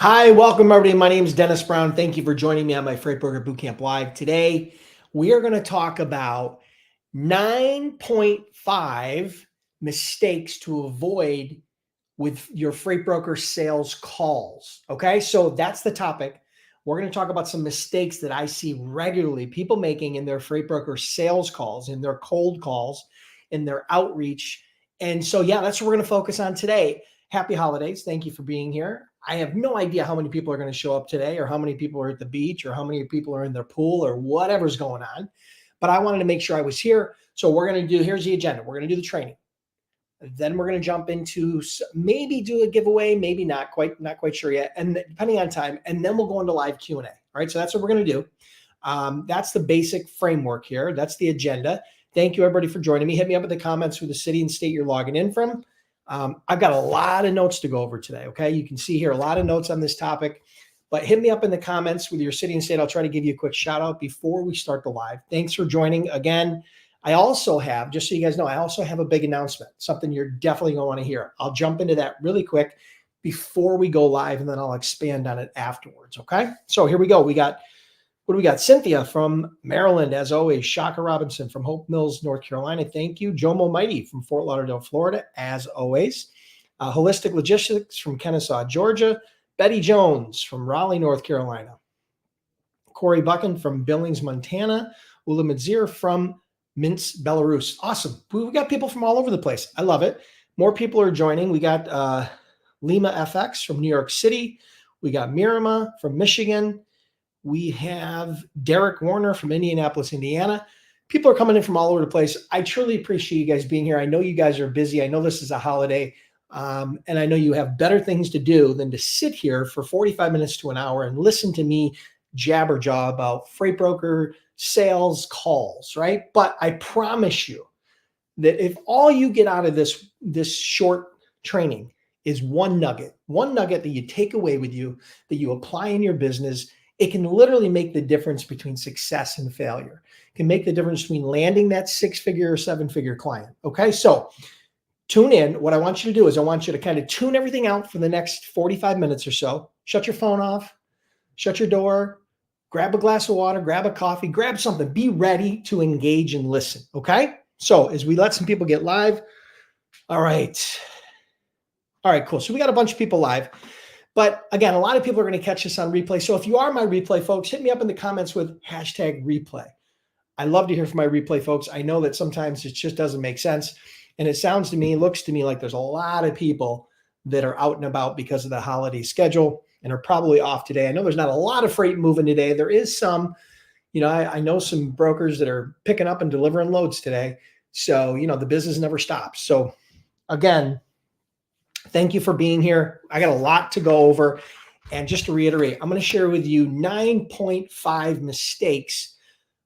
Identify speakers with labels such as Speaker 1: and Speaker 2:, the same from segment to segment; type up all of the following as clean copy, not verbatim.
Speaker 1: Hi, welcome everybody. My name is Dennis Brown. Thank you for joining me on my Freight Broker Bootcamp Live. Today, we are going to talk about 9.5 mistakes to avoid with your freight broker sales calls. Okay, so that's the topic. We're going to talk about some mistakes that I see regularly people making in their freight broker sales calls, in their cold calls, in their outreach. And so, yeah, that's what we're going to focus on today. Happy holidays. Thank you for being here. I have no idea how many people are going to show up today, or how many people are at the beach, or how many people are in their pool, or whatever's going on. But I wanted to make sure I was here. So we're going to do, here's the agenda. We're going to do the training. Then we're going to jump into maybe do a giveaway, maybe not quite sure yet, and depending on time. And then we'll go into live Q&A. All right, so that's what we're going to do. That's the basic framework here. That's the agenda. Thank you, everybody, for joining me. Hit me up in the comments with the city and state you're logging in from. I've got a lot of notes to go over today. Okay, you can see here a lot of notes on this topic, but hit me up in the comments with your city and state. I'll try to give you a quick shout out before we start the live. Thanks for joining again. I also have, just so you guys know, I also have a big announcement, something you're definitely going to want to hear. I'll jump into that really quick before we go live, and then I'll expand on it afterwards. Okay, so here we go. What do we got? Cynthia from Maryland, as always. Shaka Robinson from Hope Mills, North Carolina. Thank you. Jomo Mighty from Fort Lauderdale, Florida, as always. Holistic Logistics from Kennesaw, Georgia. Betty Jones from Raleigh, North Carolina. Corey Buchan from Billings, Montana. Ula Madzir from Minsk, Belarus. Awesome. We got people from all over the place. I love it. More people are joining. We got Lima FX from New York City. We got Mirama from Michigan. We have Derek Warner from Indianapolis, Indiana. People are coming in from all over the place. I truly appreciate you guys being here. I know you guys are busy. I know this is a holiday, and I know you have better things to do than to sit here for 45 minutes to an hour and listen to me jabberjaw about freight broker sales calls, right? But I promise you that if all you get out of this short training is one nugget that you take away with you, that you apply in your business, it can literally make the difference between success and failure. It can make the difference between landing that 6-figure or 7-figure client. Okay, so tune in. What I want you to do is I want you to kind of tune everything out for the next 45 minutes or so. Shut your phone off, shut your door, grab a glass of water, grab a coffee, grab something. Be ready to engage and listen. Okay, so as we let some people get live. All right, cool. So we got a bunch of people live. But again, a lot of people are going to catch this on replay. So if you are my replay folks, hit me up in the comments with #replay. I love to hear from my replay folks. I know that sometimes it just doesn't make sense. And it sounds to me, looks to me like there's a lot of people that are out and about because of the holiday schedule and are probably off today. I know there's not a lot of freight moving today. There is some, I know some brokers that are picking up and delivering loads today. So, the business never stops. So again, thank you for being here. I got a lot to go over. And just to reiterate, I'm going to share with you 9.5 mistakes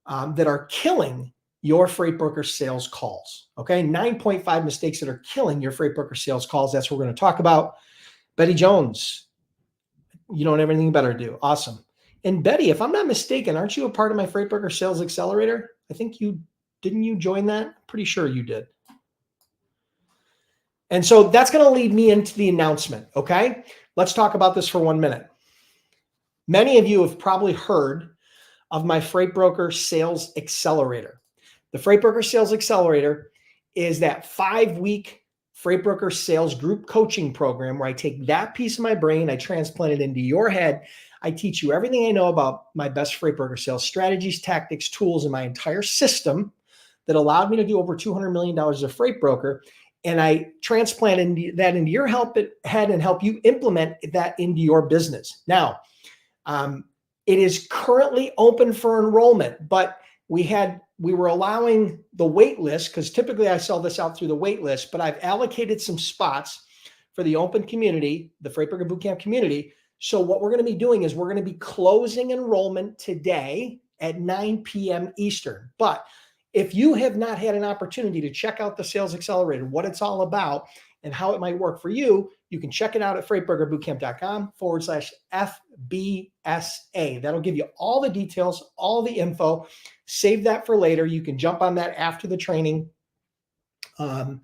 Speaker 1: that are killing your freight broker sales calls. Okay, 9.5 mistakes that are killing your freight broker sales calls. That's what we're going to talk about. Betty Jones, you don't have anything better to do. Awesome. And Betty, if I'm not mistaken, aren't you a part of my freight broker sales accelerator? I think didn't you join that? Pretty sure you did. And so that's going to lead me into the announcement, okay? Let's talk about this for 1 minute. Many of you have probably heard of my Freight Broker Sales Accelerator. The Freight Broker Sales Accelerator is that 5-week Freight Broker Sales Group Coaching Program where I take that piece of my brain, I transplant it into your head. I teach you everything I know about my best freight broker sales strategies, tactics, tools, and my entire system that allowed me to do over $200 million as a freight broker. And I transplant that into your head and help you implement that into your business. Now, it is currently open for enrollment, but we were allowing the wait list, because typically I sell this out through the wait list, but I've allocated some spots for the open community, the Freight Broker Bootcamp community. So what we're going to be doing is we're going to be closing enrollment today at 9 p.m. Eastern. But if you have not had an opportunity to check out the Sales Accelerator, what it's all about and how it might work for you, you can check it out at freightbrokerbootcamp.com/FBSA. That'll give you all the details, all the info. Save that for later. You can jump on that after the training. And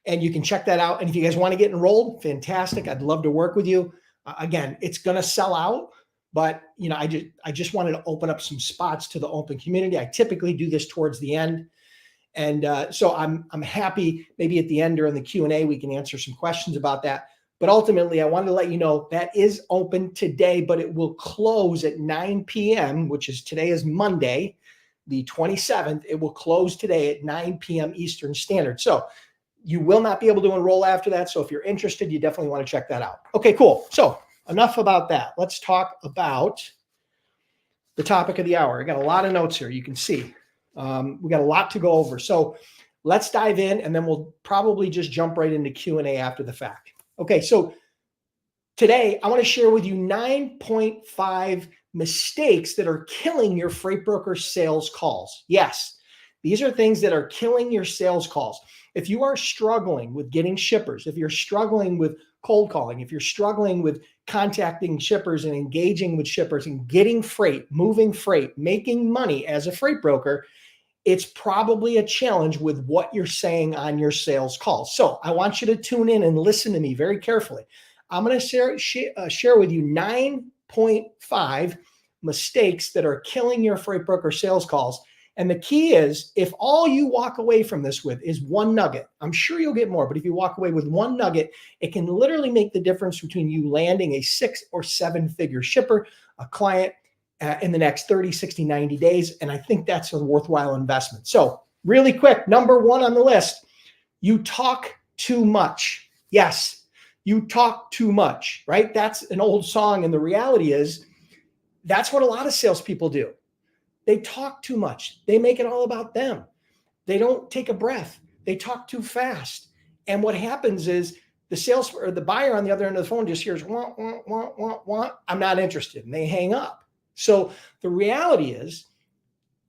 Speaker 1: you can check that out. And if you guys want to get enrolled, fantastic. I'd love to work with you. Again, it's going to sell out, but I just wanted to open up some spots to the open community. I typically do this towards the end. And so I'm happy maybe at the end during the Q&A, we can answer some questions about that. But ultimately, I wanted to let you know that is open today, but it will close at 9 p.m., which is today is Monday, the 27th. It will close today at 9 p.m. Eastern Standard. So you will not be able to enroll after that. So if you're interested, you definitely want to check that out. Okay, cool. So enough about that. Let's talk about the topic of the hour. I got a lot of notes here. You can see we got a lot to go over. So let's dive in, and then we'll probably just jump right into Q&A after the fact. Okay, so today I want to share with you 9.5 mistakes that are killing your freight broker sales calls. Yes, these are things that are killing your sales calls. If you are struggling with getting shippers, if you're struggling with cold calling, if you're struggling with contacting shippers and engaging with shippers and getting freight, moving freight, making money as a freight broker, it's probably a challenge with what you're saying on your sales calls. So I want you to tune in and listen to me very carefully. I'm going to share with you 9.5 mistakes that are killing your freight broker sales calls. And the key is, if all you walk away from this with is one nugget, I'm sure you'll get more, but if you walk away with one nugget, it can literally make the difference between you landing a 6 or 7 figure shipper, a client, in the next 30, 60, 90 days. And I think that's a worthwhile investment. So really quick, number 1 on the list, you talk too much. Yes, you talk too much, right? That's an old song. And the reality is that's what a lot of salespeople do. They talk too much. They make it all about them. They don't take a breath. They talk too fast. And what happens is the sales or the buyer on the other end of the phone just hears, wah, wah, wah, wah, wah. I'm not interested. And they hang up. So the reality is,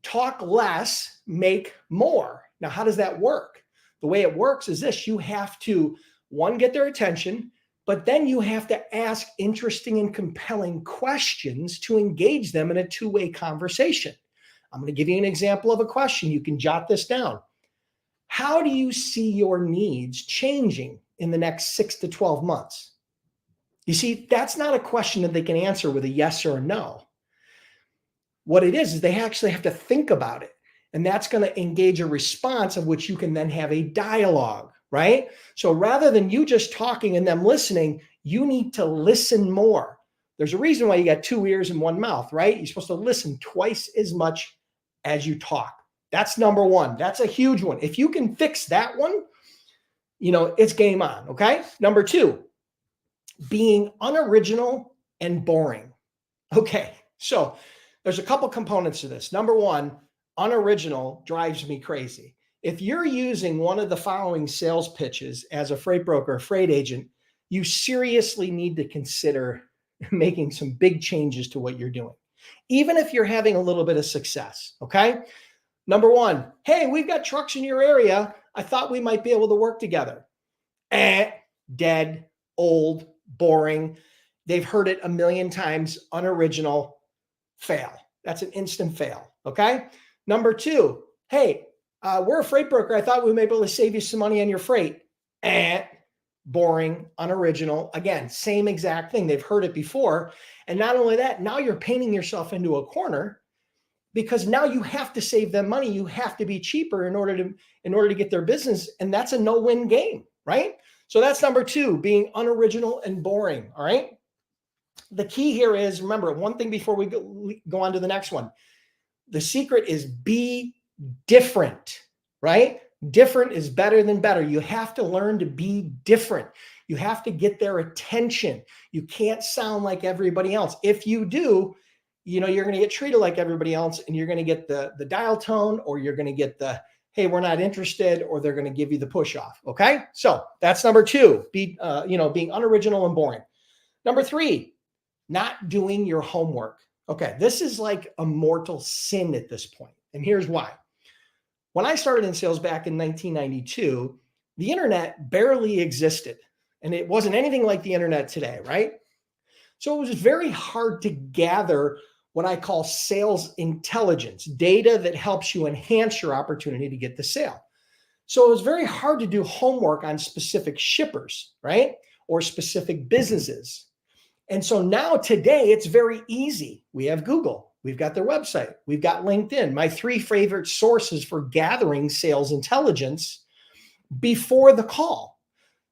Speaker 1: talk less, make more. Now, how does that work? The way it works is this: you have to, one, get their attention, but then you have to ask interesting and compelling questions to engage them in a two-way conversation. I'm going to give you an example of a question. You can jot this down. How do you see your needs changing in the next 6 to 12 months? You see, that's not a question that they can answer with a yes or a no. What it is they actually have to think about it. And that's going to engage a response of which you can then have a dialogue, right? So rather than you just talking and them listening, you need to listen more. There's a reason why you got 2 ears and 1 mouth, right? You're supposed to listen twice as much as you talk. That's number 1. That's a huge one. If you can fix that one, it's game on, okay? Number 2, being unoriginal and boring. Okay, so there's a couple components to this. Number 1, unoriginal drives me crazy. If you're using one of the following sales pitches as a freight broker, a freight agent, you seriously need to consider making some big changes to what you're doing, even if you're having a little bit of success, okay? Number 1, hey, we've got trucks in your area. I thought we might be able to work together. Dead, old, boring. They've heard it a million times. Unoriginal, fail. That's an instant fail, okay? Number 2, hey, we're a freight broker. I thought we might be able to save you some money on your freight. Boring, unoriginal. Again, same exact thing. They've heard it before. And not only that, now you're painting yourself into a corner because now you have to save them money. You have to be cheaper in order to get their business. And that's a no-win game, right? So that's number 2, being unoriginal and boring, all right? The key here is, remember, one thing before we go on to the next one. The secret is be different, right? Different is better than better. You have to learn to be different. You have to get their attention. You can't sound like everybody else. If you do, you're going to get treated like everybody else, and you're going to get the dial tone, or you're going to get the, hey, we're not interested, or they're going to give you the push off. Okay. So that's number 2, being unoriginal and boring. Number 3, not doing your homework. Okay. This is like a mortal sin at this point. And here's why. When I started in sales back in 1992, the internet barely existed, and it wasn't anything like the internet today, right? So it was very hard to gather what I call sales intelligence, data that helps you enhance your opportunity to get the sale. So it was very hard to do homework on specific shippers, right? Or specific businesses. And so now today it's very easy. We have Google, we've got their website, we've got LinkedIn, my 3 favorite sources for gathering sales intelligence before the call.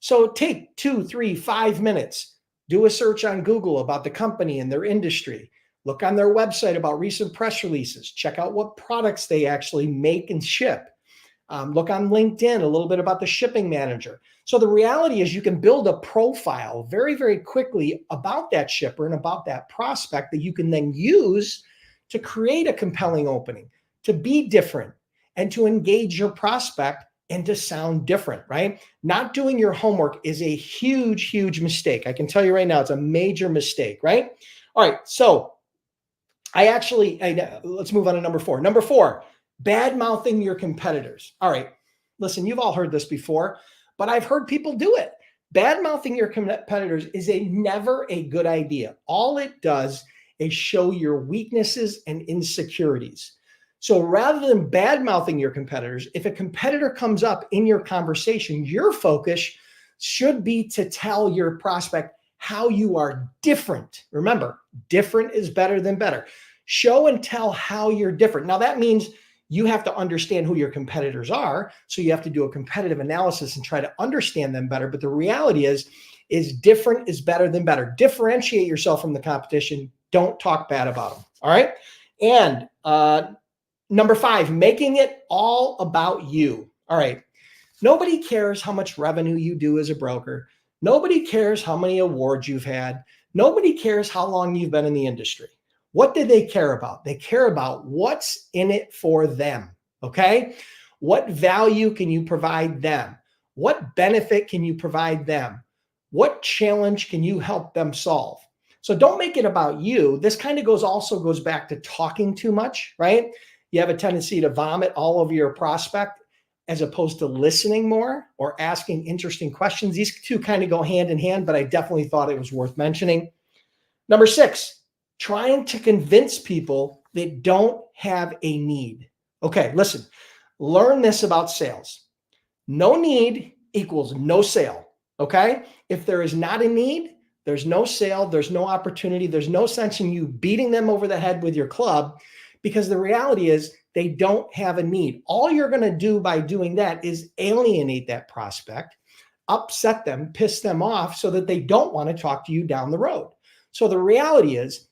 Speaker 1: So take 2, 3, 5 minutes, do a search on Google about the company and their industry. Look on their website about recent press releases. Check out what products they actually make and ship. Look on LinkedIn a little bit about the shipping manager. So the reality is you can build a profile very, very quickly about that shipper and about that prospect that you can then use to create a compelling opening, to be different, and to engage your prospect and to sound different, right? Not doing your homework is a huge, huge mistake. I can tell you right now, it's a major mistake, right? All right, so let's move on to number 4. Number 4, bad mouthing your competitors. All right, listen, you've all heard this before, but I've heard people do it. Bad mouthing your competitors is never a good idea. All it does is show your weaknesses and insecurities. So rather than bad mouthing your competitors, if a competitor comes up in your conversation, your focus should be to tell your prospect how you are different. Remember, different is better than better. Show and tell how you're different. Now that means you have to understand who your competitors are. So you have to do a competitive analysis and try to understand them better. But the reality is different is better than better. Differentiate yourself from the competition. Don't talk bad about them. All right. And number 5, making it all about you. All right. Nobody cares how much revenue you do as a broker. Nobody cares how many awards you've had. Nobody cares how long you've been in the industry. What do they care about? They care about what's in it for them. Okay. What value can you provide them? What benefit can you provide them? What challenge can you help them solve? So don't make it about you. This kind of also goes back to talking too much, right? You have a tendency to vomit all over your prospect as opposed to listening more or asking interesting questions. These two kind of go hand in hand, but I definitely thought it was worth mentioning. Number 6, trying to convince people that don't have a need. Okay, listen, learn this about sales. No need equals no sale. Okay? If there is not a need, there's no sale, there's no opportunity, there's no sense in you beating them over the head with your club, because the reality is they don't have a need. All you're going to do by doing that is alienate that prospect, upset them, piss them off so that they don't want to talk to you down the road. So the reality is,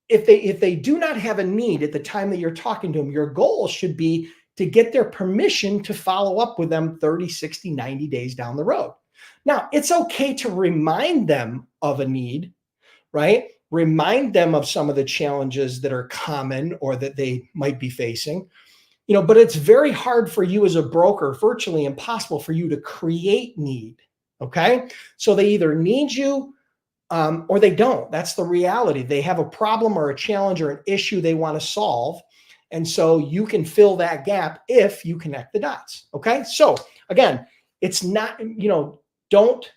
Speaker 1: if they do not have a need at the time that you're talking to them, your goal should be to get their permission to follow up with them 30, 60, 90 days down the road. Now, it's okay to remind them of a need, right? Remind them of some of the challenges that are common or that they might be facing, but it's very hard for you as a broker, virtually impossible for you to create need. Okay. So they either need you or they don't. That's the reality. They have a problem or a challenge or an issue they want to solve. And so you can fill that gap if you connect the dots. Okay. So again, it's not, don't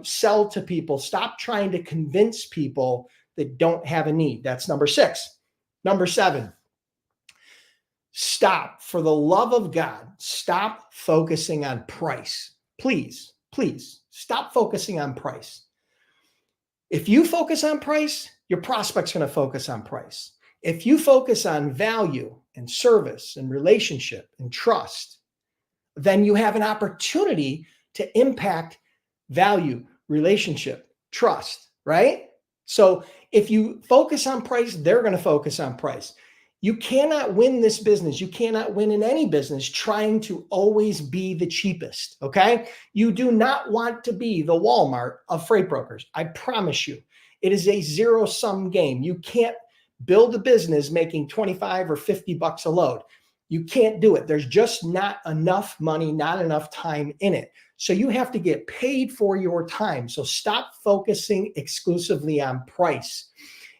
Speaker 1: sell to people. Stop trying to convince people that don't have a need. That's number 6. Number 7, stop, for the love of God, stop focusing on price. Please, please stop focusing on price. If you focus on price, your prospect's going to focus on price. If you focus on value and service and relationship and trust, then you have an opportunity to impact value, relationship, trust, right? So if you focus on price, they're going to focus on price. You cannot win this business. You cannot win in any business trying to always be the cheapest, okay? You do not want to be the Walmart of freight brokers. I promise you. It is a zero-sum game. You can't build a business making 25 or 50 bucks a load. You can't do it. There's just not enough money, not enough time in it. So you have to get paid for your time. So stop focusing exclusively on price.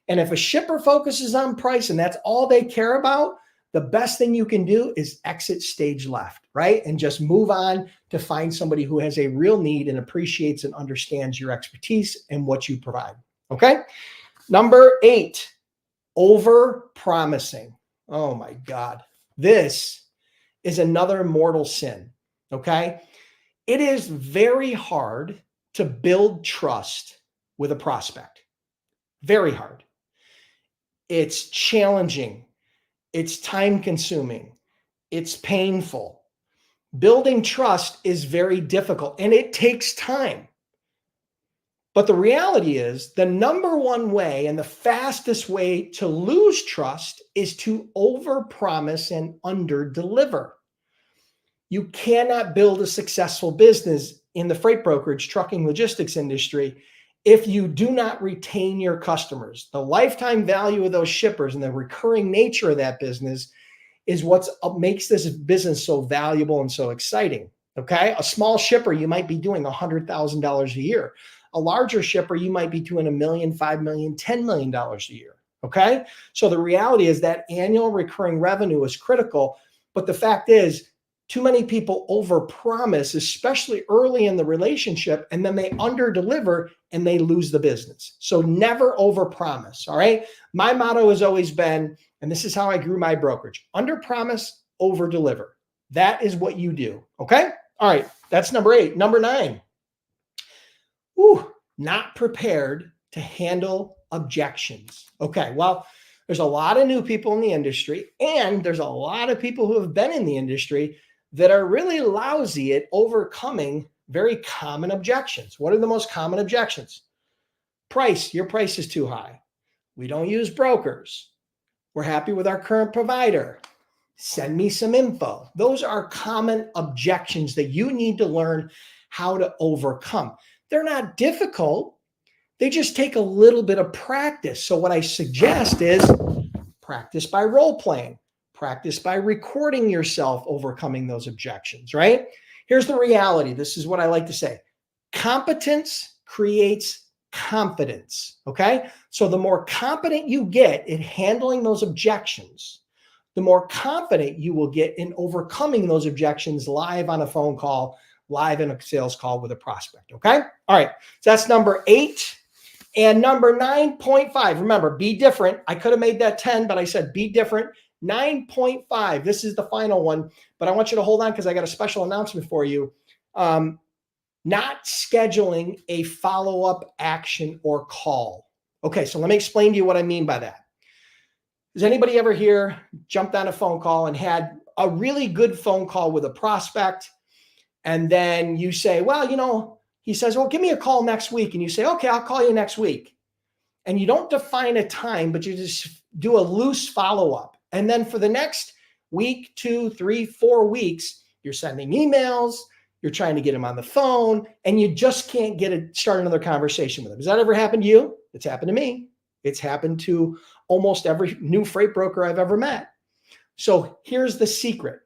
Speaker 1: And if a shipper focuses on price and that's all they care about, the best thing you can do is exit stage left, right? And just move on to find somebody who has a real need and appreciates and understands your expertise and what you provide. Okay. Number 8, over promising. Oh my God. This is another mortal sin. Okay. It is very hard to build trust with a prospect. very hard. It's challenging. It's time consuming. It's painful. Building trust is very difficult and it takes time. But the reality is the number one way and the fastest way to lose trust is to overpromise and underdeliver. You cannot build a successful business in the freight brokerage, trucking, logistics industry if you do not retain your customers. The lifetime value of those shippers and the recurring nature of that business is what makes this business so valuable and so exciting. Okay. A small shipper, you might be doing $100,000 a year. A larger shipper, you might be doing $1 million, $5 million, $10 million a year. Okay. So the reality is that annual recurring revenue is critical. But the fact is, too many people overpromise, especially early in the relationship, and then they underdeliver and they lose the business. So never overpromise. All right. My motto has always been, and this is how I grew my brokerage: underpromise, overdeliver. That is what you do. Okay. All right. That's number 8. Number 9. Not prepared to handle objections. Okay. Well, there's a lot of new people in the industry, and there's a lot of people who have been in the industry that are really lousy at overcoming very common objections. What are the most common objections? Price. Your price is too high. We don't use brokers. We're happy with our current provider. Send me some info. Those are common objections that you need to learn how to overcome. They're not difficult. They just take a little bit of practice. So what I suggest is practice by role playing, practice by recording yourself overcoming those objections, right? Here's the reality. This is what I like to say. Competence creates confidence, okay? So the more competent you get at handling those objections, the more confident you will get in overcoming those objections live on a phone call, live in a sales call with a prospect, okay? All right, so that's number 8. And number 9.5, remember, be different. I could have made that 10, but I said be different. 9.5, this is the final one, but I want you to hold on because I got a special announcement for you. Not scheduling a follow-up action or call. Okay, so let me explain to you what I mean by that. Has anybody ever here jumped on a phone call and had a really good phone call with a prospect, and then you say, well, he says, well, give me a call next week. And you say, okay, I'll call you next week. And you don't define a time, but you just do a loose follow-up. And then for the next week, 2, 3, 4 weeks, you're sending emails, you're trying to get him on the phone, and you just can't start another conversation with him. Has that ever happened to you? It's happened to me. It's happened to almost every new freight broker I've ever met. So here's the secret.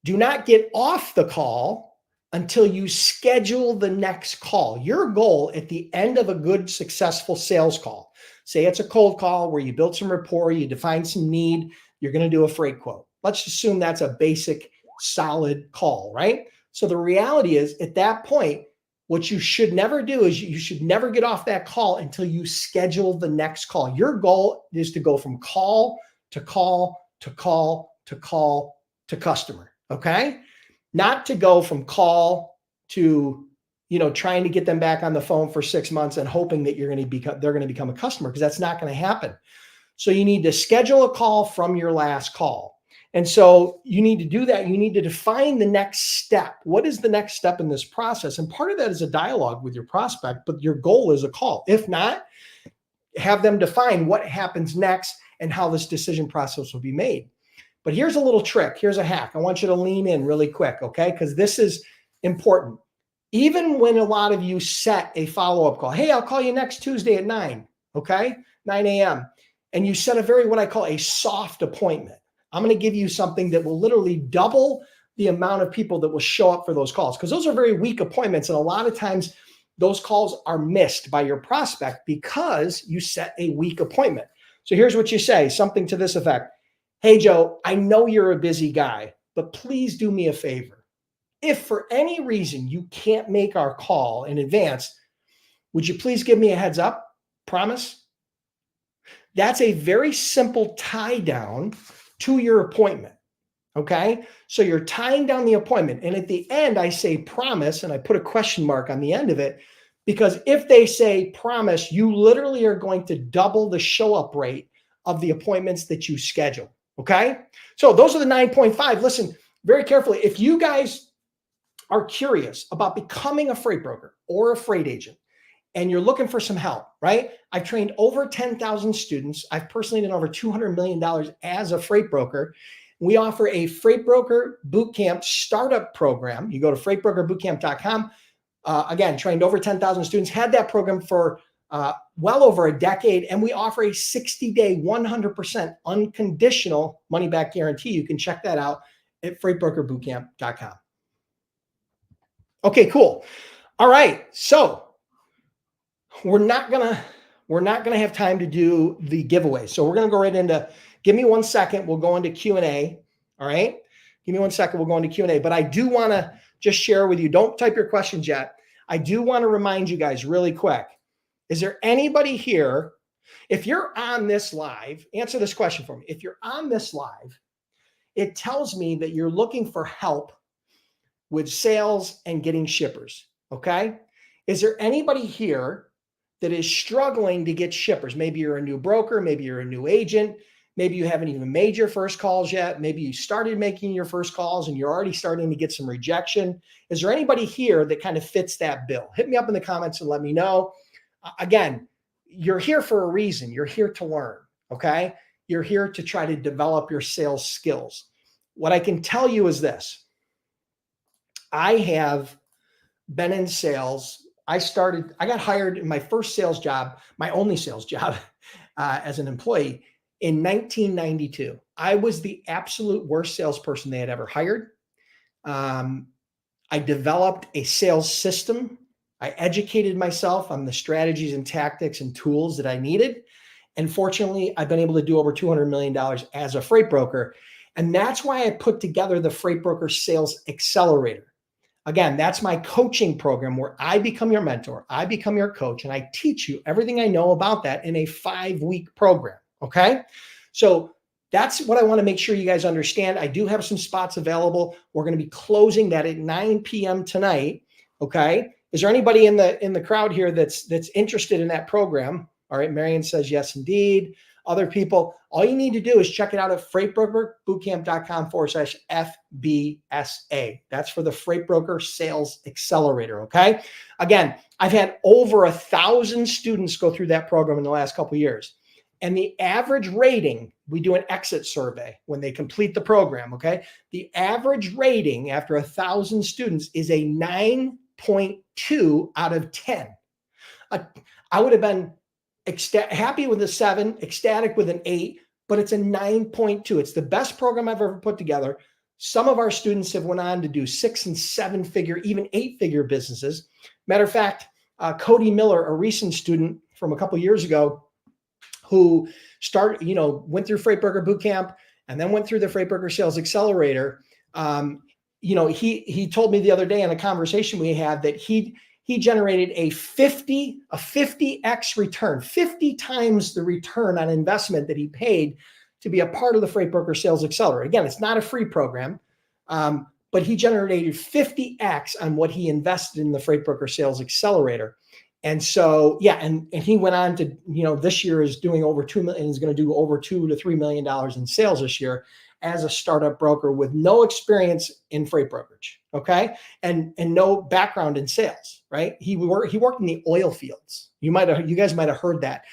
Speaker 1: Do not get off the call until you schedule the next call. Your goal at the end of a good, successful sales call, say it's a cold call where you build some rapport, you define some need, you're going to do a freight quote. Let's assume that's a basic, solid call, right? So the reality is at that point, what you should never do is you should never get off that call until you schedule the next call. Your goal is to go from call to call to call to call to customer, okay? Not to go from call to, trying to get them back on the phone for 6 months and hoping that they're going to become a customer, because that's not going to happen. So you need to schedule a call from your last call. And so you need to do that. You need to define the next step. What is the next step in this process? And part of that is a dialogue with your prospect, but your goal is a call. If not, have them define what happens next and how this decision process will be made. But here's a little trick. Here's a hack. I want you to lean in really quick, okay? Because this is important. Even when a lot of you set a follow-up call, hey, I'll call you next Tuesday at 9, okay? 9 a.m. And you set what I call a soft appointment. I'm going to give you something that will literally double the amount of people that will show up for those calls, because those are very weak appointments. And a lot of times those calls are missed by your prospect because you set a weak appointment. So here's what you say, something to this effect. Hey, Joe, I know you're a busy guy, but please do me a favor. If for any reason you can't make our call in advance, would you please give me a heads up? Promise? That's a very simple tie down to your appointment. Okay. So you're tying down the appointment. And at the end, I say promise, and I put a question mark on the end of it, Because if they say promise, you literally are going to double the show up rate of the appointments that you schedule. Okay. So those are the 9.5. Listen very carefully. If you guys are curious about becoming a freight broker or a freight agent, and you're looking for some help, right? I've trained over 10,000 students. I've personally done over $200 million as a freight broker. We offer a freight broker bootcamp startup program. You go to freightbrokerbootcamp.com. Again, trained over 10,000 students, had that program for well over a decade. And we offer a 60-day, 100% unconditional money-back guarantee. You can check that out at freightbrokerbootcamp.com. Okay, cool. All right. So we're not gonna have time to do the giveaway. So we're gonna go right into, give me 1 second. We'll go into Q&A. All right. Give me 1 second. We'll go into Q&A, but I do want to just share with you. Don't type your questions yet. I do want to remind you guys really quick. Is there anybody here? If you're on this live, answer this question for me. If you're on this live, it tells me that you're looking for help with sales and getting shippers. Okay. Is there anybody here that is struggling to get shippers? Maybe you're a new broker, maybe you're a new agent, maybe you haven't even made your first calls yet, maybe you started making your first calls and you're already starting to get some rejection. Is there anybody here that kind of fits that bill? Hit me up in the comments and let me know. Again, you're here for a reason. You're here to learn, okay? You're here to try to develop your sales skills. What I can tell you is this. I have been in sales. I got hired in my first sales job, my only sales job as an employee in 1992. I was the absolute worst salesperson they had ever hired. I developed a sales system. I educated myself on the strategies and tactics and tools that I needed. And fortunately, I've been able to do over $200 million as a freight broker. And that's why I put together the Freight Broker Sales Accelerator. Again, that's my coaching program where I become your mentor, I become your coach, and I teach you everything I know about that in a 5-week program, okay? So that's what I want to make sure you guys understand. I do have some spots available. We're going to be closing that at 9 p.m. tonight, okay? Is there anybody in the crowd here that's interested in that program? All right, Marion says yes, indeed. Other people, all you need to do is check it out at freightbrokerbootcamp.com/FBSA. That's for the Freight Broker Sales Accelerator, okay? Again, I've had over 1,000 students go through that program in the last couple of years. And the average rating, we do an exit survey when they complete the program, okay? The average rating after 1,000 students is a 9.2 out of 10. I would have been happy with a 7, ecstatic with an 8, but it's a 9.2. It's the best program I've ever put together. Some of our students have went on to do 6- and 7-figure, even 8-figure businesses. Matter of fact, Cody Miller, a recent student from a couple years ago, who went through Freight Broker Bootcamp and then went through the Freight Broker Sales Accelerator. He told me the other day in a conversation we had that he generated a 50x return, 50 times the return on investment that he paid to be a part of the Freight Broker Sales Accelerator. Again, it's not a free program, but he generated 50x on what he invested in the Freight Broker Sales Accelerator. And so, yeah, and he went on to, this year is doing over $2 million, is going to do over $2 to $3 million in sales this year as a startup broker with no experience in freight brokerage, okay, and no background in sales, right? He worked in the oil fields. You guys might have heard that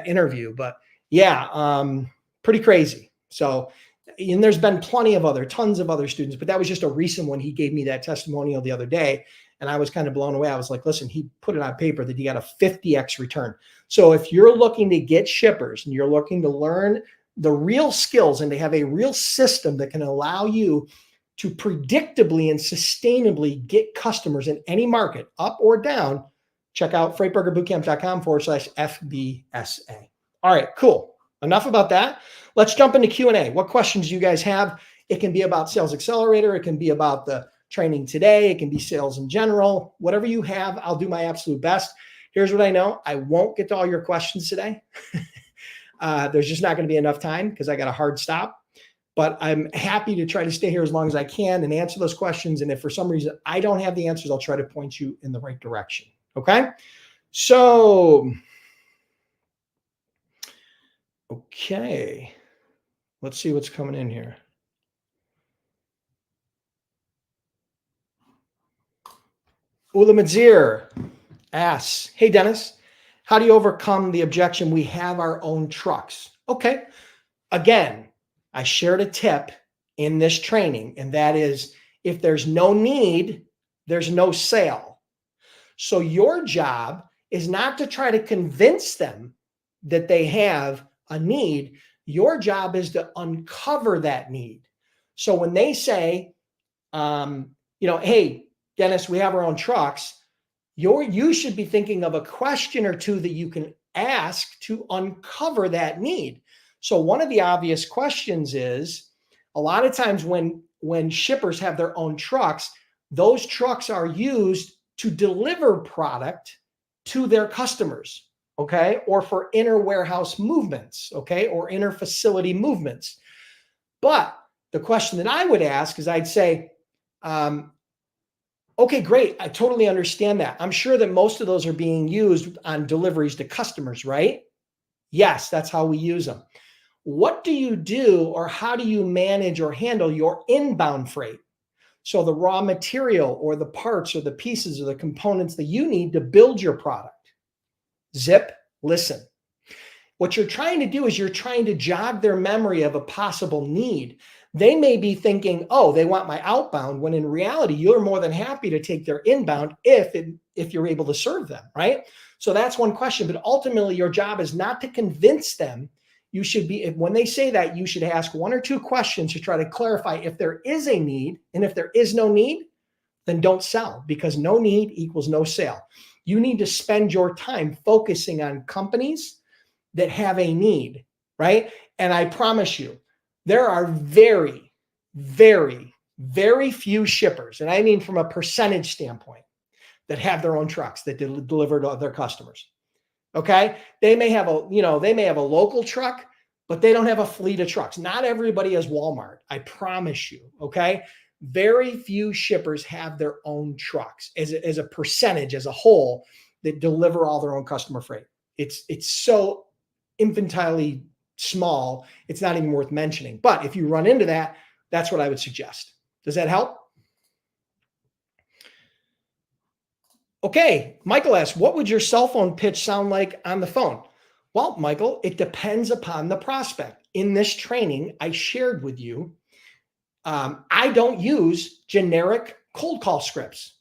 Speaker 1: interview, but yeah, pretty crazy. So, and there's been tons of other students, but that was just a recent one. He gave me that testimonial the other day, and I was kind of blown away. I was like, listen, he put it on paper that he got a 50x return. So if you're looking to get shippers and you're looking to learn the real skills and to have a real system that can allow you to predictably and sustainably get customers in any market, up or down, check out freightbrokerbootcamp.com/FBSA. All right, cool. Enough about that. Let's jump into Q&A. What questions do you guys have? It can be about Sales Accelerator. It can be about the training today. It can be sales in general. Whatever you have, I'll do my absolute best. Here's what I know. I won't get to all your questions today. There's just not going to be enough time because I got a hard stop. But I'm happy to try to stay here as long as I can and answer those questions. And if for some reason I don't have the answers, I'll try to point you in the right direction. Okay. So, okay. Let's see what's coming in here. Ulamadzir asks, hey, Dennis, how do you overcome the objection? We have our own trucks. Okay. Again, I shared a tip in this training, and that is if there's no need, there's no sale. So your job is not to try to convince them that they have a need. Your job is to uncover that need. So when they say, hey, Dennis, we have our own trucks, you should be thinking of a question or two that you can ask to uncover that need. So one of the obvious questions is, a lot of times when shippers have their own trucks, those trucks are used to deliver product to their customers, okay, or for inner warehouse movements, okay, or inner facility movements. But the question that I would ask is, I'd say, okay, great. I totally understand that. I'm sure that most of those are being used on deliveries to customers, right? Yes, that's how we use them. What do you do, or how do you manage or handle your inbound freight? So the raw material or the parts or the pieces or the components that you need to build your product. Zip, listen. What you're trying to do is you're trying to jog their memory of a possible need. They may be thinking, oh, they want my outbound, when in reality, you're more than happy to take their inbound if you're able to serve them, right? So that's one question. But ultimately, your job is not to convince them. You should be, when they say that, you should ask one or two questions to try to clarify if there is a need. And if there is no need, then don't sell, because no need equals no sale. You need to spend your time focusing on companies that have a need, right? And I promise you, there are very, very, very few shippers, and I mean from a percentage standpoint, that have their own trucks that deliver to their customers. Okay, they may have a local truck, but they don't have a fleet of trucks. Not everybody has Walmart, I promise you. Okay, very few shippers have their own trucks as a percentage, as a whole, that deliver all their own customer freight. It's so infantilely small, it's not even worth mentioning. But if you run into that, that's what I would suggest. Does that help? Okay, Michael asks, what would your cell phone pitch sound like on the phone? Well, Michael, it depends upon the prospect. In this training, I shared with you, I don't use generic cold call scripts.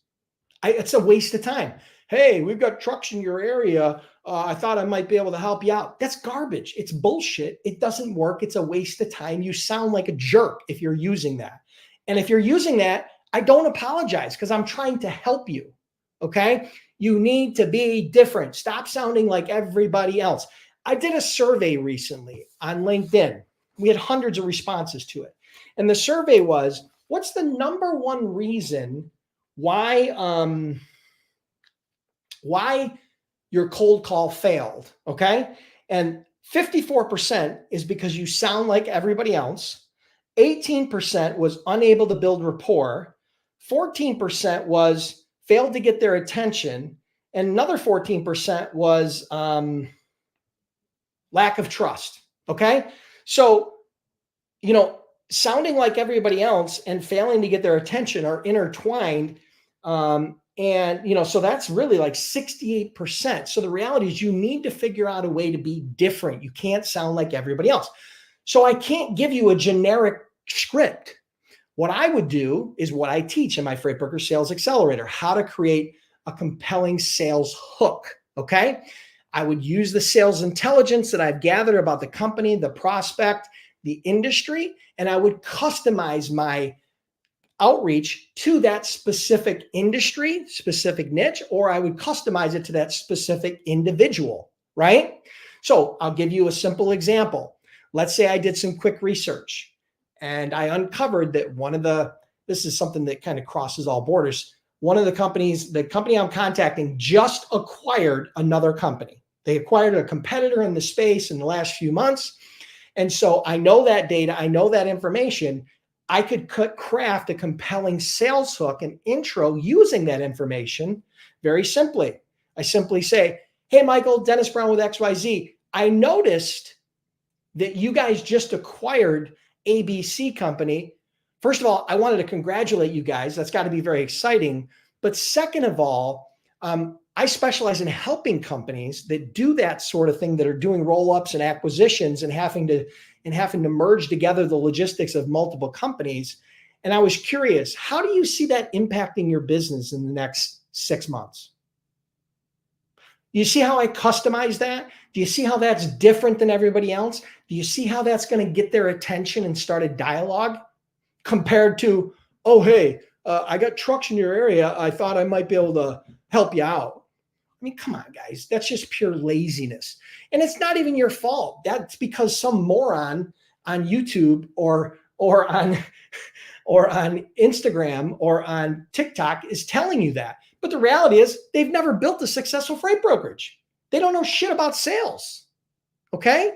Speaker 1: It's a waste of time. Hey, we've got trucks in your area. I thought I might be able to help you out. That's garbage. It's bullshit. It doesn't work. It's a waste of time. You sound like a jerk if you're using that. And if you're using that, I don't apologize, because I'm trying to help you. Okay. You need to be different. Stop sounding like everybody else. I did a survey recently on LinkedIn. We had hundreds of responses to it. And the survey was, what's the number one reason why your cold call failed? Okay. And 54% is because you sound like everybody else. 18% was unable to build rapport. 14% was failed to get their attention. And another 14% was lack of trust. Okay. So, sounding like everybody else and failing to get their attention are intertwined. So that's really like 68%. So the reality is you need to figure out a way to be different. You can't sound like everybody else. So I can't give you a generic script. What I would do is what I teach in my Freight Broker Sales Accelerator, how to create a compelling sales hook. Okay. I would use the sales intelligence that I've gathered about the company, the prospect, the industry, and I would customize my outreach to that specific industry, specific niche, or I would customize it to that specific individual, right? So I'll give you a simple example. Let's say I did some quick research and I uncovered that this is something that kind of crosses all borders. One of the company I'm contacting just acquired another company. They acquired a competitor in the space in the last few months. And so I know that data, I know that information. I could craft a compelling sales hook and intro using that information very simply. I simply say, hey, Michael, Dennis Brown with XYZ. I noticed that you guys just acquired ABC company. First of all, I wanted to congratulate you guys. That's got to be very exciting. But second of all, I specialize in helping companies that do that sort of thing, that are doing roll-ups and acquisitions and having to merge together the logistics of multiple companies. And I was curious, how do you see that impacting your business in the next 6 months? Do you see how I customize that? Do you see how that's different than everybody else? Do you see how that's going to get their attention and start a dialogue compared to, oh, hey, I got trucks in your area. I thought I might be able to help you out. I mean, come on, guys. That's just pure laziness. And it's not even your fault. That's because some moron on YouTube or on Instagram or on TikTok is telling you that. But the reality is they've never built a successful freight brokerage. They don't know shit about sales. Okay?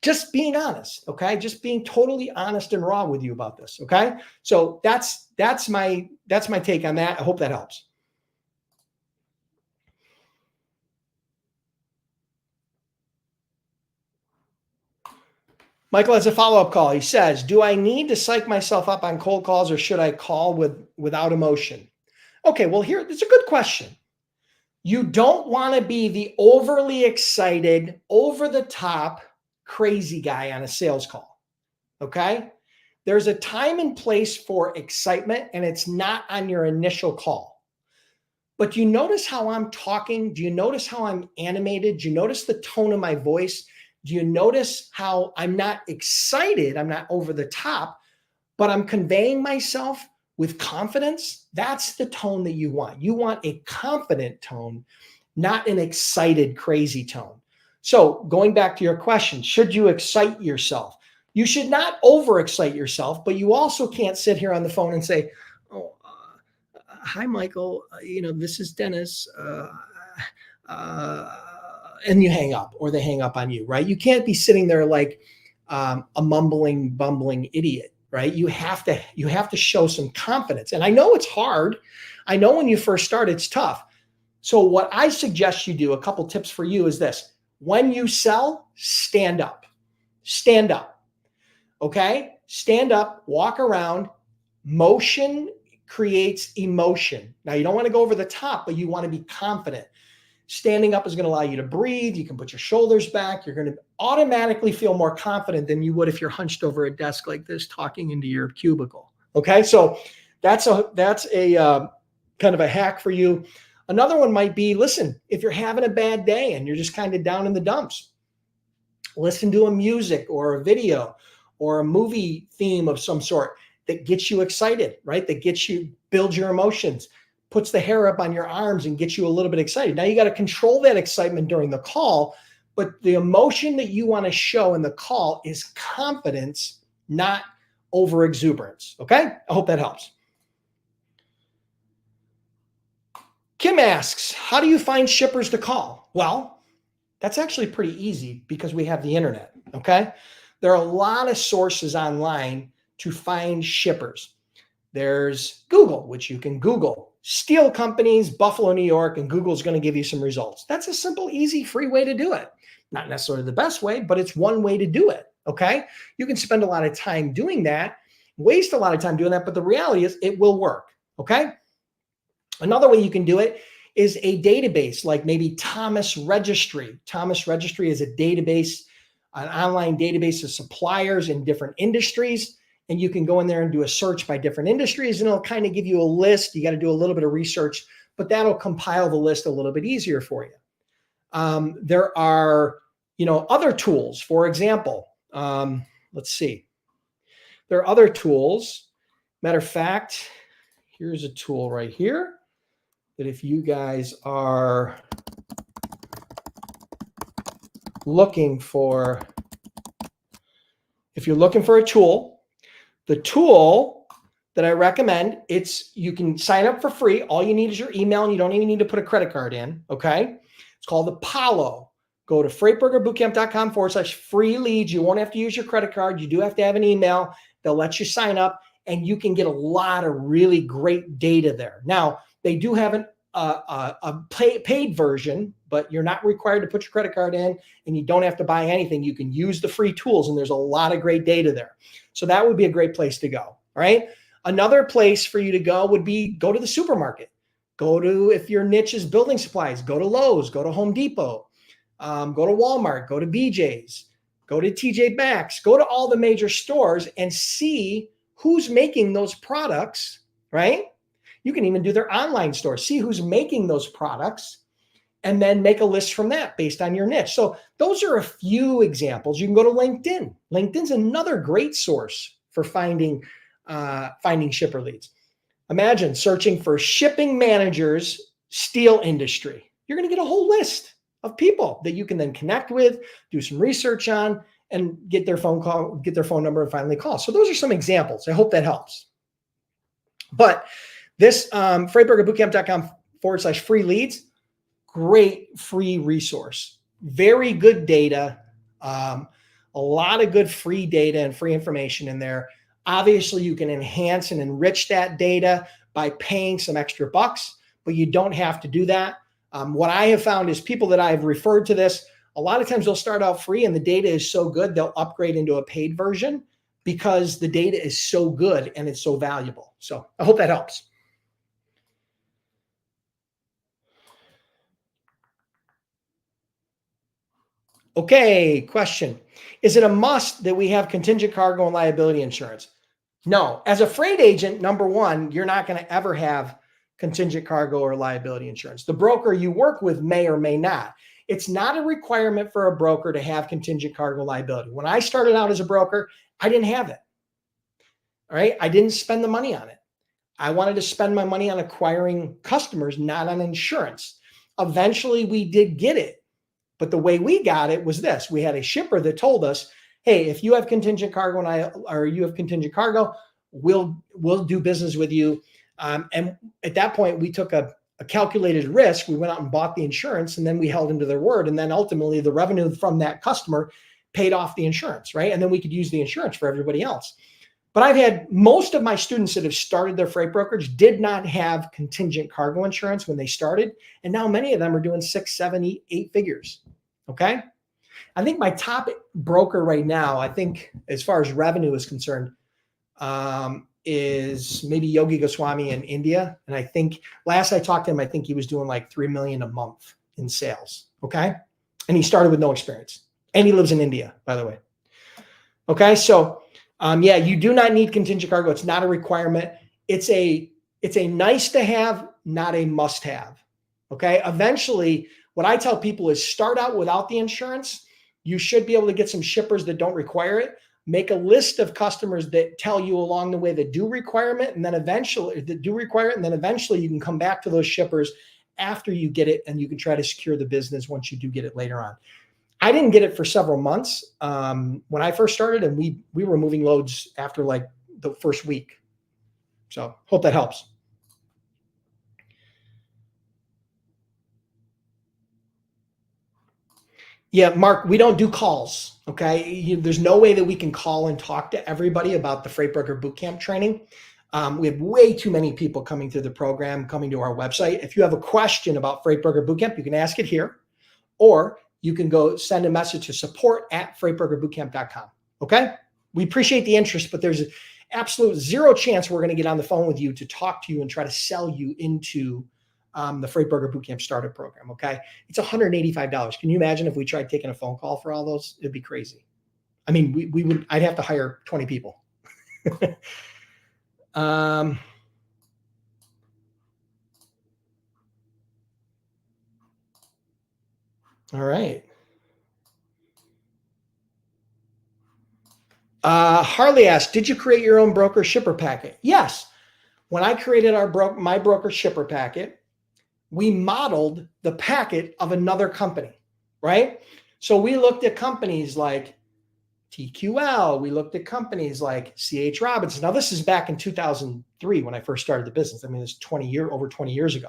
Speaker 1: Just being honest. Okay? Just being totally honest and raw with you about this. Okay? So that's my take on that. I hope that helps. Michael has a follow-up call. He says, do I need to psych myself up on cold calls, or should I call without emotion? Okay, well, it's a good question. You don't want to be the overly excited, over-the-top, crazy guy on a sales call, okay? There's a time and place for excitement, and it's not on your initial call. But do you notice how I'm talking? Do you notice how I'm animated? Do you notice the tone of my voice? Do you notice how I'm not excited? I'm not over the top, but I'm conveying myself with confidence. That's the tone that you want. You want a confident tone, not an excited, crazy tone. So going back to your question, should you excite yourself? You should not overexcite yourself, but you also can't sit here on the phone and say, oh, hi, Michael, this is Dennis. And you hang up, or they hang up on you, right? You can't be sitting there like a mumbling, bumbling idiot, right? You have to show some confidence. And I know it's hard. I know when you first start, it's tough. So what I suggest you do, a couple tips for you, is this. When you sell, stand up. Stand up. Okay? Stand up, walk around. Motion creates emotion. Now, you don't want to go over the top, but you want to be confident. Standing up is going to allow you to breathe. You can put your shoulders back. You're going to automatically feel more confident than you would if you're hunched over a desk like this, talking into your cubicle. Okay, so that's a kind of a hack for you. Another one might be, listen, if you're having a bad day and you're just kind of down in the dumps, listen to a music or a video or a movie theme of some sort that gets you excited, right? That builds your emotions, puts the hair up on your arms and gets you a little bit excited. Now you got to control that excitement during the call, but the emotion that you want to show in the call is confidence, not over exuberance. Okay? I hope that helps. Kim asks, how do you find shippers to call? Well, that's actually pretty easy because we have the internet. Okay? There are a lot of sources online to find shippers. There's Google, which you can Google steel companies, Buffalo, New York, and Google's going to give you some results. That's a simple, easy, free way to do it. Not necessarily the best way, but it's one way to do it. Okay. You can spend a lot of time doing that, waste a lot of time doing that, but the reality is it will work. Okay. Another way you can do it is a database like maybe Thomas Registry. Thomas Registry is a database, an online database of suppliers in different industries. And you can go in there and do a search by different industries, and it'll kind of give you a list. You got to do a little bit of research, but that'll compile the list a little bit easier for you. There are, other tools. For example, let's see. There are other tools. Matter of fact, here's a tool right here that if you guys are looking for, if you're looking for a tool, the tool that I recommend, you can sign up for free. All you need is your email, and you don't even need to put a credit card in, okay? It's called Apollo. Go to freightbrokerbootcamp.com/free leads. You won't have to use your credit card. You do have to have an email. They'll let you sign up, and you can get a lot of really great data there. Now, they do have paid version, but you're not required to put your credit card in and you don't have to buy anything. You can use the free tools and there's a lot of great data there. So that would be a great place to go. All right. Another place for you to go would be go to the supermarket. Go to, if your niche is building supplies, go to Lowe's, go to Home Depot, go to Walmart, go to BJ's, go to TJ Maxx, go to all the major stores and see who's making those products, right? You can even do their online store, see who's making those products, and then make a list from that based on your niche. So those are a few examples. You can go to LinkedIn. LinkedIn's another great source for finding shipper leads. Imagine searching for shipping managers, steel industry. You're going to get a whole list of people that you can then connect with, do some research on, and get their phone number and finally call. So those are some examples. I hope that helps. But this freightbrokerbootcamp.com/free leads, great free resource, very good data, a lot of good free data and free information in there. Obviously, you can enhance and enrich that data by paying some extra bucks, but you don't have to do that. What I have found is people that I've referred to this, a lot of times they'll start out free and the data is so good, they'll upgrade into a paid version because the data is so good and it's so valuable. So I hope that helps. Okay, question. Is it a must that we have contingent cargo and liability insurance? No. As a freight agent, number one, you're not going to ever have contingent cargo or liability insurance. The broker you work with may or may not. It's not a requirement for a broker to have contingent cargo liability. When I started out as a broker, I didn't have it. All right. I didn't spend the money on it. I wanted to spend my money on acquiring customers, not on insurance. Eventually, we did get it. But the way we got it was this. We had a shipper that told us, hey, if you have contingent cargo or you have contingent cargo, we'll do business with you. And at that point, we took a calculated risk. We went out and bought the insurance, and then we held them to their word. And then ultimately, the revenue from that customer paid off the insurance, right? And then we could use the insurance for everybody else. But I've had most of my students that have started their freight brokerage did not have contingent cargo insurance when they started. And now many of them are doing 6, 7, 8 figures. Okay. I think my top broker right now, I think as far as revenue is concerned, is maybe Yogi Goswami in India. And I think last I talked to him, I think he was doing like 3 million a month in sales. Okay. And he started with no experience. And he lives in India, by the way. Okay. So yeah, you do not need contingent cargo. It's not a requirement. It's a nice to have, not a must have. Okay. Eventually, what I tell people is start out without the insurance. You should be able to get some shippers that don't require it. Make a list of customers that tell you along the way that do require it, and then eventually you can come back to those shippers after you get it, and you can try to secure the business once you do get it later on. I didn't get it for several months when I first started, and we were moving loads after like the first week. So hope that helps. Yeah, Mark, we don't do calls. Okay. There's no way that we can call and talk to everybody about the Freight Broker Bootcamp training. We have way too many people coming through the program, coming to our website. If you have a question about Freight Broker Bootcamp, you can ask it here, or you can go send a message to support@freightbrokerbootcamp.com. Okay. We appreciate the interest, but there's absolute zero chance we're going to get on the phone with you to talk to you and try to sell you into the Freight Broker Bootcamp Startup Program. Okay. It's $185. Can you imagine if we tried taking a phone call for all those? It'd be crazy. I mean, I'd have to hire 20 people. All right. Harley asked, did you create your own broker shipper packet? Yes. When I created my broker shipper packet, we modeled the packet of another company, right? So we looked at companies like TQL. We looked at companies like C.H. Robinson. Now, this is back in 2003 when I first started the business. I mean, it's over 20 years ago.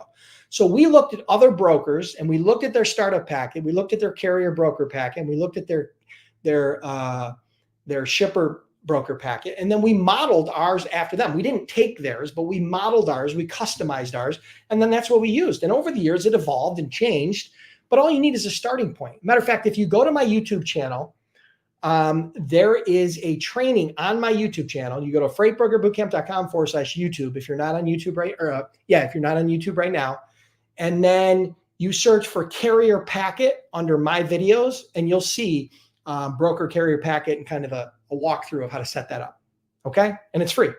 Speaker 1: So we looked at other brokers and we looked at their startup packet. We looked at their carrier broker packet. And we looked at their shipper broker packet. And then we modeled ours after them. We didn't take theirs, but we modeled ours, we customized ours, and then that's what we used. And over the years, it evolved and changed, but all you need is a starting point. Matter of fact, if you go to my YouTube channel, there is a training on my YouTube channel. You go to freightbrokerbootcamp.com/YouTube if you're not on YouTube if you're not on YouTube right now, and then you search for carrier packet under my videos, and you'll see broker carrier packet and kind of a walkthrough of how to set that up. Okay. And it's free.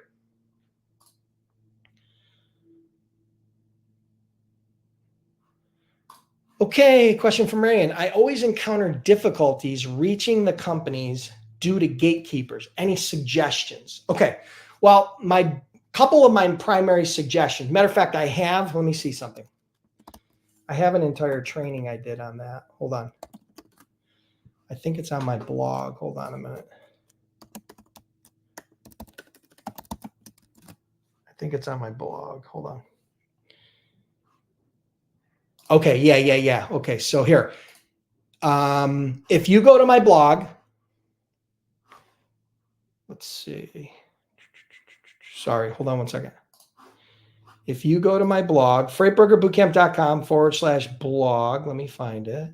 Speaker 1: Okay. Question from Marion. I always encounter difficulties reaching the companies due to gatekeepers. Any suggestions? Okay. Well, couple of my primary suggestions. Matter of fact, let me see something. I have an entire training I did on that. Hold on. I think it's on my blog. Hold on a minute. I think it's on my blog. Hold on. Okay. Yeah. Okay. So here, if you go to my blog, let's see. Sorry. Hold on one second. If you go to my blog, freightbrokerbootcamp.com/blog, let me find it.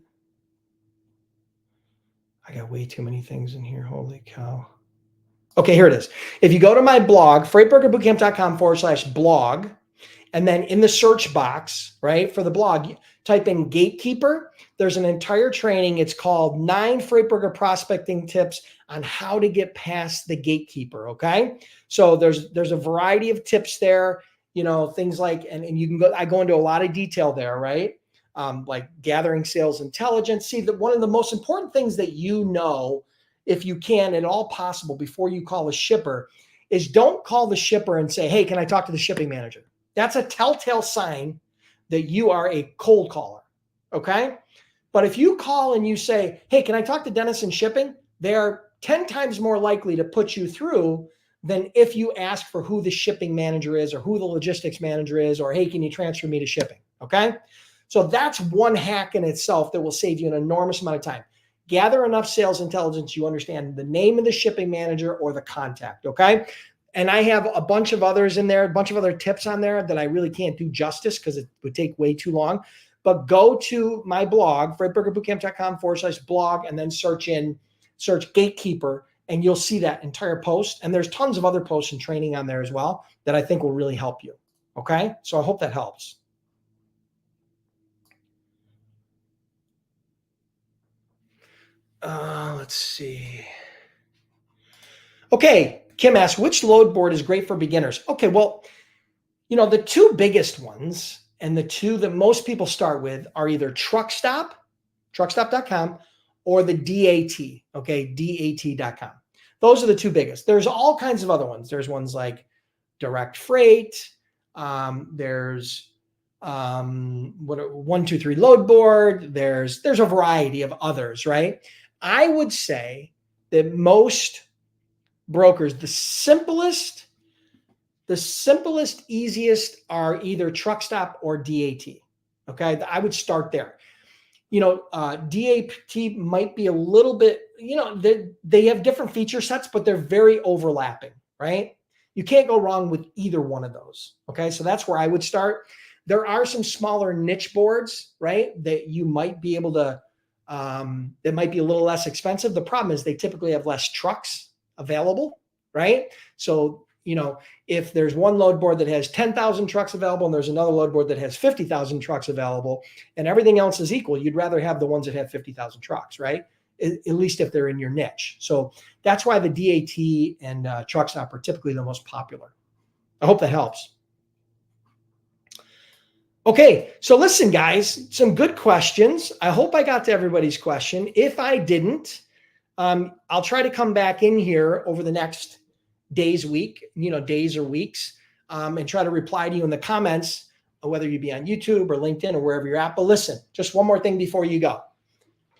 Speaker 1: I got way too many things in here. Holy cow. Okay, here it is. If you go to my blog, freightbrokerbootcamp.com/blog, and then in the search box, right, for the blog, type in gatekeeper. There's an entire training. It's called 9 Freight Broker Prospecting Tips on How to Get Past the Gatekeeper. Okay. So there's a variety of tips there, things like, and you can go, I go into a lot of detail there, right? Like gathering sales intelligence. See, that one of the most important things that if you can at all possible before you call a shipper is don't call the shipper and say, hey, can I talk to the shipping manager? That's a telltale sign that you are a cold caller. Okay. But if you call and you say, hey, can I talk to Dennis in shipping? They are 10 times more likely to put you through than if you ask for who the shipping manager is or who the logistics manager is, or, hey, can you transfer me to shipping? Okay. So that's one hack in itself that will save you an enormous amount of time. Gather enough sales intelligence, you understand the name of the shipping manager or the contact, okay? And I have a bunch of others in there, a bunch of other tips on there that I really can't do justice because it would take way too long. But go to my blog, freightbrokerbootcamp.com/blog, and then search gatekeeper, and you'll see that entire post. And there's tons of other posts and training on there as well that I think will really help you, okay? So I hope that helps. Let's see. Okay, Kim asks, which load board is great for beginners? Okay, well, the two biggest ones and the two that most people start with are either truckstop.com, or the DAT, okay, DAT.com. Those are the two biggest. There's all kinds of other ones. There's ones like Direct Freight. There's 123 load board. There's a variety of others, right? I would say that most brokers, the simplest, easiest are either Truckstop or DAT. Okay. I would start there. DAT might be a little bit, they have different feature sets, but they're very overlapping, right? You can't go wrong with either one of those. Okay. So that's where I would start. There are some smaller niche boards, right, that you might be able to, that might be a little less expensive. The problem is they typically have less trucks available, right? So, if there's one load board that has 10,000 trucks available and there's another load board that has 50,000 trucks available and everything else is equal, you'd rather have the ones that have 50,000 trucks, right? At least if they're in your niche. So that's why the DAT and Truckstop are typically the most popular. I hope that helps. Okay, so listen, guys, some good questions. I hope I got to everybody's question. If I didn't, I'll try to come back in here over the next days or weeks, and try to reply to you in the comments, whether you be on YouTube or LinkedIn or wherever you're at. But listen, just one more thing before you go.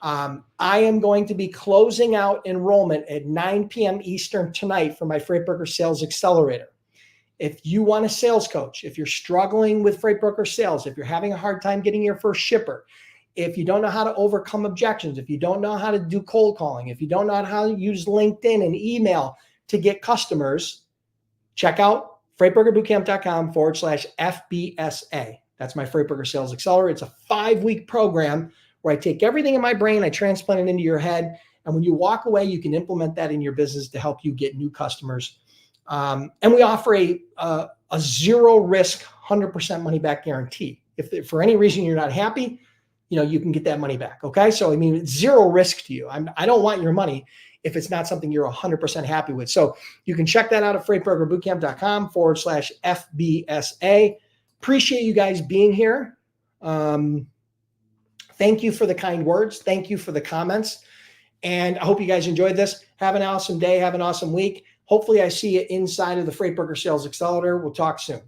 Speaker 1: I am going to be closing out enrollment at 9 p.m. Eastern tonight for my Freight Broker Sales Accelerator. If you want a sales coach, if you're struggling with freight broker sales, if you're having a hard time getting your first shipper, if you don't know how to overcome objections, if you don't know how to do cold calling, if you don't know how to use LinkedIn and email to get customers, check out freightbrokerbootcamp.com/FBSA. That's my Freight Broker Sales Accelerator. It's a 5-week program where I take everything in my brain, I transplant it into your head. And when you walk away, you can implement that in your business to help you get new customers. And we offer a zero risk, 100% money back guarantee. If for any reason you're not happy, you can get that money back. Okay. So, I mean, it's zero risk to you. I don't want your money if it's not something you're 100% happy with. So you can check that out at freightbrokerbootcamp.com/FBSA. Appreciate you guys being here. Thank you for the kind words. Thank you for the comments. And I hope you guys enjoyed this. Have an awesome day. Have an awesome week. Hopefully I see you inside of the Freight Broker Sales Accelerator. We'll talk soon.